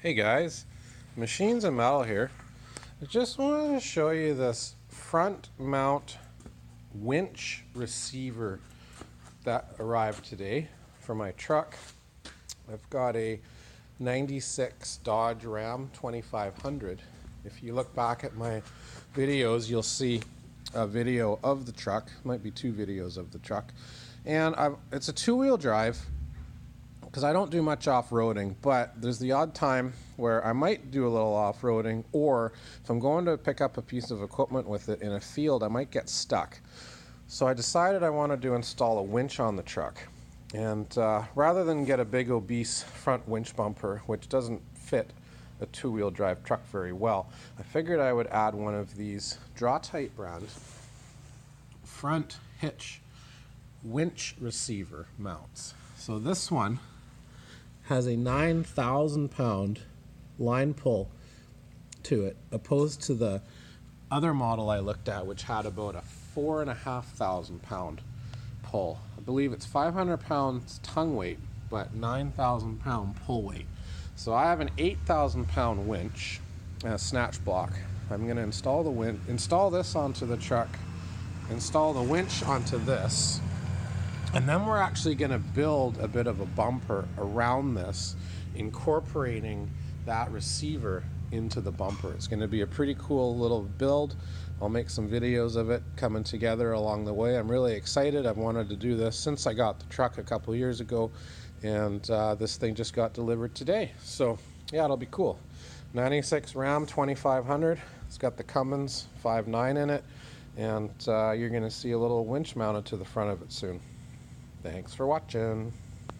Hey guys, Machines and Metal here. I just wanted to show you this front mount winch receiver that arrived today for my truck. I've got a 96 Dodge Ram 2500. If you look back at my videos, you'll see a video of the truck. Might be two videos of the truck. And it's a two-wheel drive, because I don't do much off-roading, but there's the odd time where I might do a little off-roading, or if I'm going to pick up a piece of equipment with it in a field, I might get stuck. So I decided I wanted to install a winch on the truck. And rather than get a big obese front winch bumper, which doesn't fit a two-wheel drive truck very well, I figured I would add one of these Draw-Tite brand front hitch winch receiver mounts. So this one has a 9,000 pound line pull to it, opposed to the other model I looked at, which had about a 4,500 pound pull. I believe it's 500 pounds tongue weight, but 9,000 pound pull weight. So I have an 8,000 pound winch, snatch block. I'm going to install this onto the truck, install the winch onto this, and then we're actually going to build a bit of a bumper around this, incorporating that receiver into the bumper. It's going to be a pretty cool little build. I'll make some videos of it coming together along the way. I'm really excited. I've wanted to do this since I got the truck a couple years ago, and this thing just got delivered today. So yeah, it'll be cool. 96 Ram 2500. It's got the Cummins 5.9 in it, and you're going to see a little winch mounted to the front of it soon. Thanks for watching.